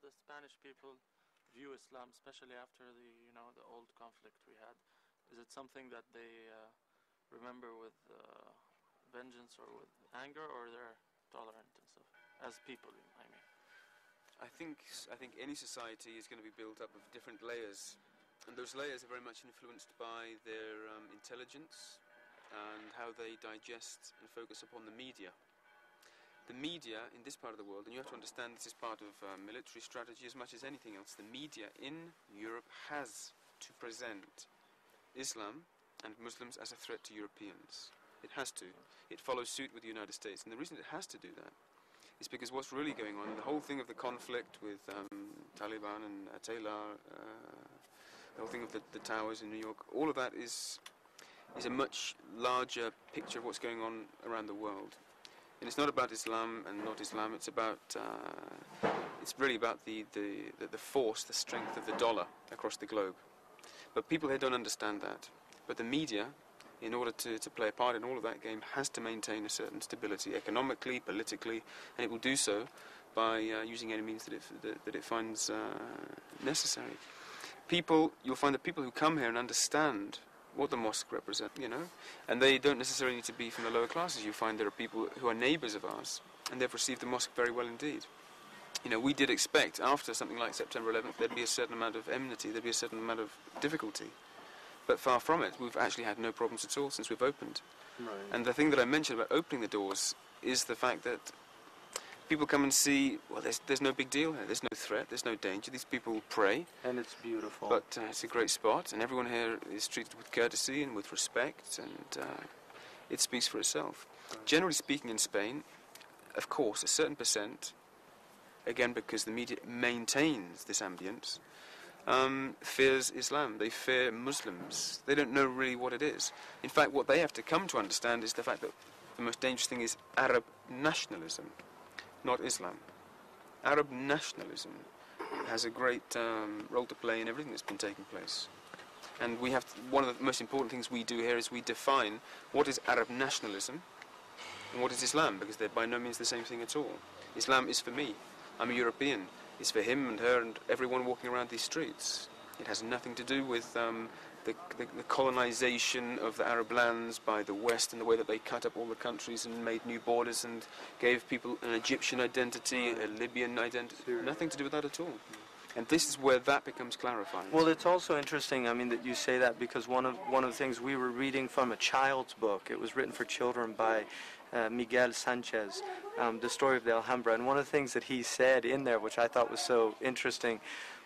the Spanish people view Islam, especially after the old conflict we had? Is it something that they remember with vengeance or with anger, or they're tolerant and stuff as people? I mean, I think any society is going to be built up of different layers, and those layers are very much influenced by their intelligence and how they digest and focus upon the media. The media in this part of the world, and you have to understand this is part of military strategy as much as anything else, the media in Europe has to present Islam and Muslims as a threat to Europeans. It has to. It follows suit with the United States, and the reason it has to do that is because what's really going on, the whole thing of the conflict with Taliban and Ataylar, the whole thing of the towers in New York, all of that is a much larger picture of what's going on around the world. And it's not about Islam and not Islam, it's about, it's really about the force, the strength of the dollar across the globe. But people here don't understand that. But the media, in order to play a part in all of that game, has to maintain a certain stability economically, politically, and it will do so by using any means that it finds necessary. You'll find that people who come here and understand what the mosque represents, and they don't necessarily need to be from the lower classes. You find there are people who are neighbours of ours, and they've received the mosque very well indeed. We did expect after something like September 11th there'd be a certain amount of enmity, there'd be a certain amount of difficulty. But far from it, we've actually had no problems at all since we've opened. Right. And the thing that I mentioned about opening the doors is the fact that people come and see, well, there's no big deal here, there's no threat, there's no danger, these people pray. And it's beautiful. But it's a great spot, and everyone here is treated with courtesy and with respect, and it speaks for itself. Right. Generally speaking in Spain, of course, a certain percent, again because the media maintains this ambience, fears Islam, they fear Muslims. They don't know really what it is. In fact, what they have to come to understand is the fact that the most dangerous thing is Arab nationalism, not Islam. Arab nationalism has a great role to play in everything that's been taking place. And one of the most important things we do here is we define what is Arab nationalism and what is Islam, because they're by no means the same thing at all. Islam is for me. I'm a European. It's for him and her and everyone walking around these streets. It has nothing to do with the colonization of the Arab lands by the West and the way that they cut up all the countries and made new borders and gave people an Egyptian identity, a Libyan identity. Nothing to do with that at all. And this is where that becomes clarified. Well, it's also interesting, that you say that, because one of the things we were reading from a child's book, it was written for children by Miguel Sanchez, the story of the Alhambra, and one of the things that he said in there, which I thought was so interesting,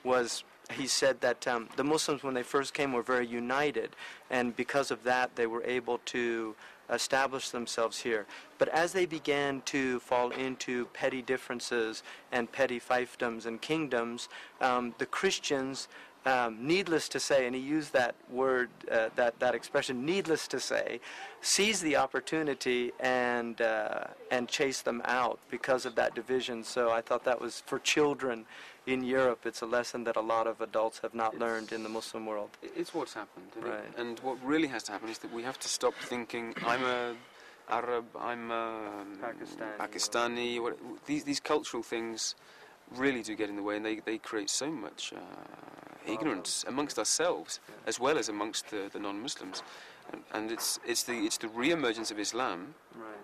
was he said that the Muslims, when they first came, were very united, and because of that they were able to establish themselves here. But as they began to fall into petty differences and petty fiefdoms and kingdoms, the Christians, needless to say, and he used that word, that expression, needless to say, seized the opportunity and chased them out because of that division. So I thought that was, for children in Europe, it's a lesson that a lot of adults have not learned in the Muslim world. It's what's happened. Right. And what really has to happen is that we have to stop thinking, I'm a Arab, I'm a Pakistani. These cultural things really do get in the way, and they create so much ignorance amongst ourselves as well as amongst the non-Muslims. And it's the re-emergence of Islam. Right.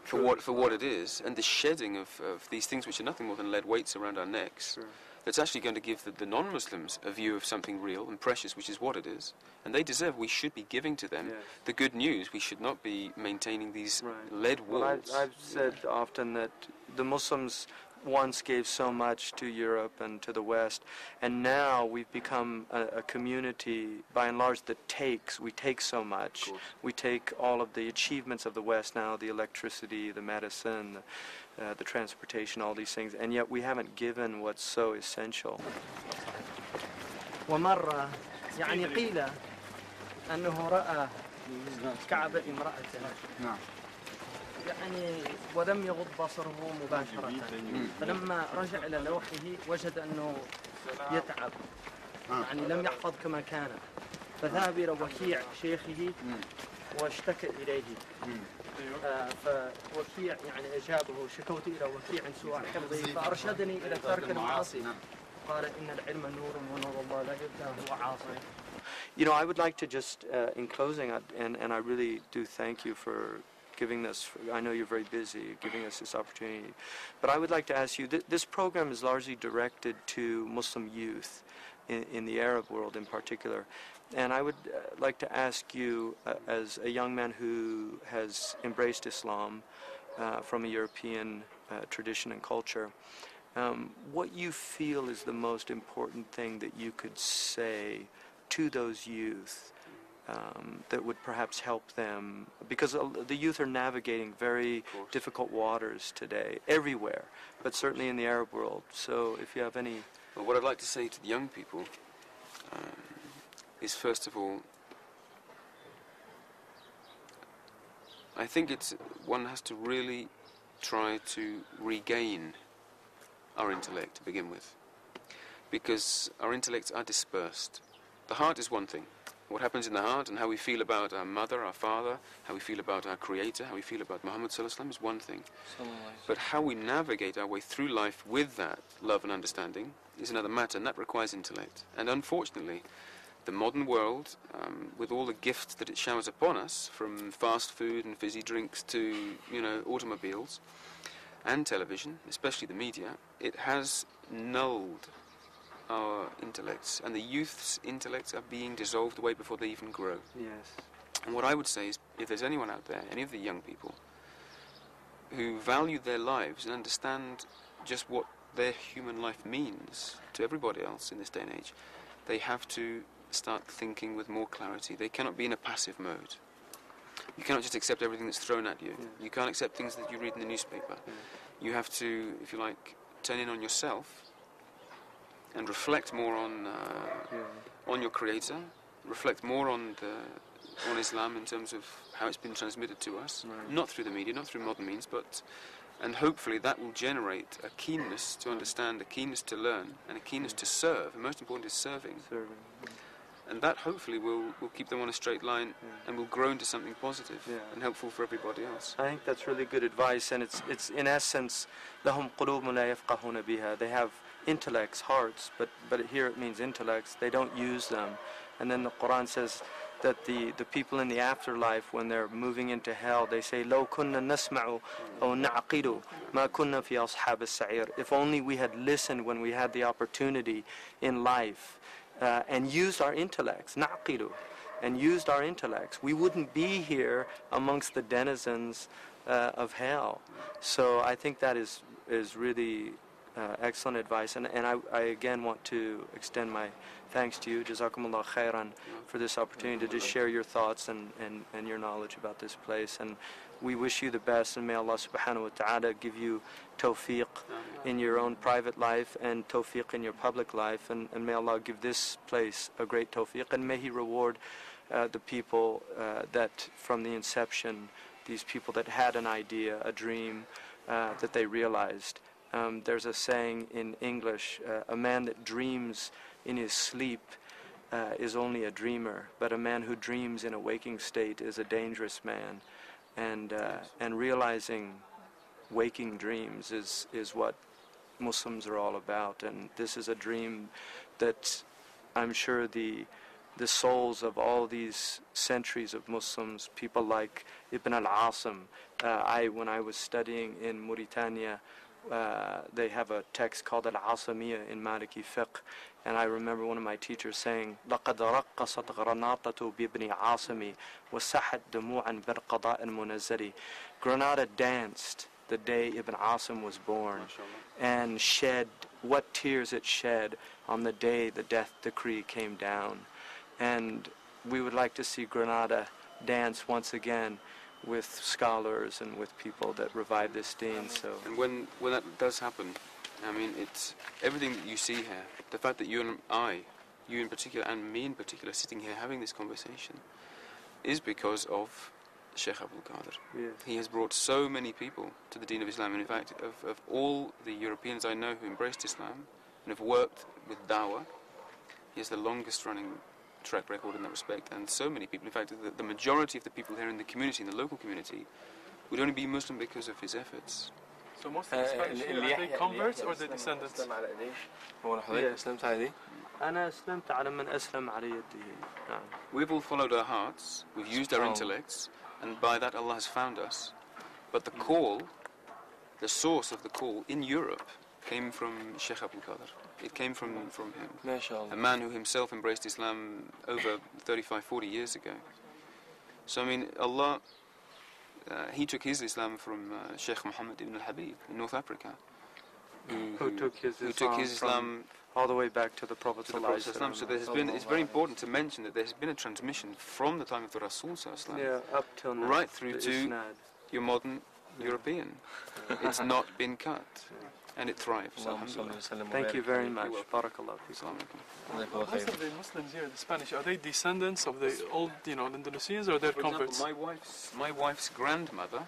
For what it is, and the shedding of these things which are nothing more than lead weights around our necks, that's actually going to give the non-Muslims a view of something real and precious, which is what it is. And they deserve, we should be giving to them the good news. We should not be maintaining these lead walls. Well, I've said often that the Muslims once gave so much to Europe and to the West, and now we've become a community, by and large, that we take so much. We take all of the achievements of the West now, the electricity, the medicine, the transportation, all these things, and yet we haven't given what's so essential. ومرة قيل أنه رأى كعب امرأته. نعم. ولم يغض بصره مباشرة، فلما رجع إلى لوحه وجد أنه يتعب، لم يحفظ كما كان، فذهب إلى وكيع شيخه واشتكى إليه فوكيع يعني أجابه شكوت إلى وكيع سوء حفظه فأرشدني إلى ترك المعاصي قال إن العلم نور ونور الله لا يبدأ هو عاصي. You know, I would like to just, in closing, and I really do thank you for giving us, I know you're very busy, giving us this opportunity, but I would like to ask you, this program is largely directed to Muslim youth in the Arab world in particular, and I would like to ask you, as a young man who has embraced Islam from a European tradition and culture, what you feel is the most important thing that you could say to those youth that would perhaps help them, because the youth are navigating very difficult waters today, everywhere, but certainly in the Arab world. So if you have any... Well, what I'd like to say to the young people is, first of all, I think one has to really try to regain our intellect to begin with, because our intellects are dispersed. The heart is one thing. What happens in the heart and how we feel about our mother, our father, how we feel about our Creator, how we feel about Muhammad Sallallahu Alaihi Wasallam is one thing. But how we navigate our way through life with that love and understanding is another matter, and that requires intellect. And unfortunately, the modern world, with all the gifts that it showers upon us, from fast food and fizzy drinks to, automobiles and television, especially the media, it has nulled our intellects, and the youth's intellects are being dissolved away before they even grow. Yes. And what I would say is, if there's anyone out there, any of the young people, who value their lives and understand just what their human life means to everybody else in this day and age, they have to start thinking with more clarity. They cannot be in a passive mode. You cannot just accept everything that's thrown at you. You can't accept things that you read in the newspaper. You have to, if you like, turn in on yourself and reflect more on your Creator, reflect more on Islam in terms of how it's been transmitted to us, not through the media, not through modern means, and hopefully that will generate a keenness to understand, a keenness to learn, and a keenness to serve, and most important is serving. And that hopefully will keep them on a straight line and will grow into something positive and helpful for everybody else. I think that's really good advice, and it's in essence, لهم قلوب لا يفقهون بها. They have intellects, hearts, but here it means intellects. They don't use them. And then the Quran says that the people in the afterlife, when they're moving into hell, they say, لو كنا نسمع أو نعقل ما كنا في أصحاب السعير. If only we had listened when we had the opportunity in life and used our intellects, نعقل, and used our intellects, we wouldn't be here amongst the denizens of hell. So I think that is really excellent advice, and I again want to extend my thanks to you, Jazakumullah khairan, for this opportunity to just share your thoughts and your knowledge about this place. And we wish you the best, and may Allah subhanahu wa ta'ala give you tawfiq in your own private life and tawfiq in your public life, and may Allah give this place a great tawfiq, and may He reward the people that from the inception, these people that had an idea, a dream, that they realized. There's a saying in English, a man that dreams in his sleep is only a dreamer, but a man who dreams in a waking state is a dangerous man. And realizing waking dreams is what Muslims are all about, and this is a dream that I'm sure the souls of all these centuries of Muslims, people like Ibn al-Asim, when I was studying in Mauritania, they have a text called Al-Asamiyya in Maliki Fiqh, and I remember one of my teachers saying, لَقَدْ رَقَّصَتْ غْرَنَاطَةُ بِابْنِ عَاصِمِ وَسَحَتْ دُمُوعًا بِالْقَضَاءِ الْمُنَزَّلِ. Granada danced the day Ibn Asim was born, and shed what tears it shed on the day the death decree came down. And we would like to see Granada dance once again with scholars and with people that revive this deen. So, and when that does happen, I mean, it's everything that you see here, the fact that you and I, you in particular and me in particular, sitting here having this conversation, is because of Sheikh Abdul Qadir. yes. He has brought so many people to the deen of Islam, and in fact, of all the Europeans I know who embraced Islam and have worked with da'wah, he is the longest running track record in that respect, and so many people. In fact, the majority of the people here in the community, in the local community, would only be Muslim because of his efforts. So most of the Spanish here, are they converts or the descendants? أنا أسلمت على من أسلم على يده. نعم. We've all followed our hearts, we've used our intellects, and by that Allah has found us. But the call, the source of the call in Europe came from Sheikh Abdul Qadir. It came from him. A man who himself embraced Islam over 35, 40 years ago. So I mean, Allah, he took his Islam from Sheikh Muhammad ibn al-Habib in North Africa. Who took his Islam all the way back to the Prophet ﷺ. So it's very important to mention that there's been a transmission from the time of the Rasul ﷺ, up till now, right through to your modern European. It's not been cut, and it thrives. Alhamdulillah. Thank you very much. Barakallah. Most of the Muslims here, the Spanish, are they descendants of the old, Indonesians, or they're converts? My wife's grandmother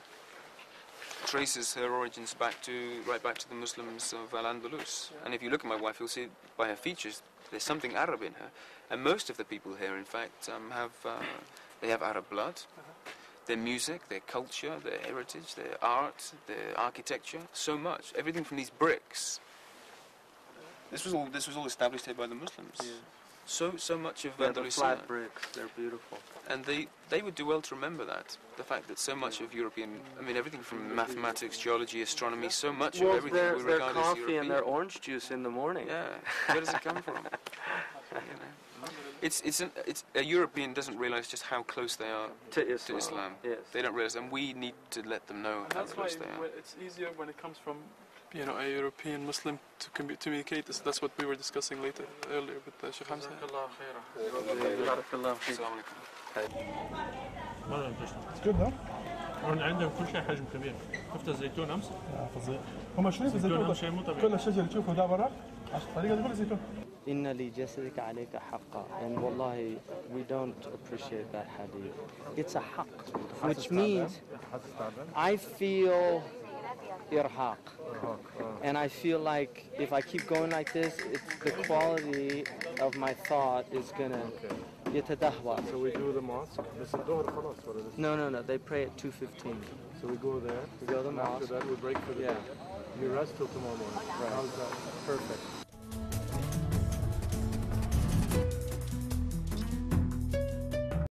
traces her origins right back to the Muslims of Al-Andalus. And if you look at my wife, you'll see by her features there's something Arab in her. And most of the people here, in fact, have Arab blood. Their music, their culture, their heritage, their art, their architecture, so much. Everything from these bricks. This was all established here by the Muslims. Yeah. So much of the flat bricks, they're beautiful. And they would do well to remember that. The fact that so much of European, everything from mathematics, geology, astronomy, so much of everything we regard as European. Their coffee and their orange juice in the morning. Yeah, where does it come from? A European doesn't realise just how close they are to Islam. Yes. They don't realise, and we need to let them know how close they are. It's easier when it comes from a European Muslim to communicate this. That's what we were discussing earlier with Sheikh Hamza. It's good, huh? عندهم كل شيء حجم كبير. شفت الزيتون امس؟ فظيع. هم شايف الزيتون كل الشجر اللي تشوفه ده برا طريقه كل الزيتون. إن لجسدك عليك حقا, and wallahi we don't appreciate that hadith. It's a haqq, which means I feel irhaq, and I feel like if I keep going like this, the quality of my thought is gonna يتدهور. So we do the mosque. No, they pray at 2:15. So we go there. We go to the mosque. After that we break for the day. You rest till tomorrow morning. Right. How's that? Perfect.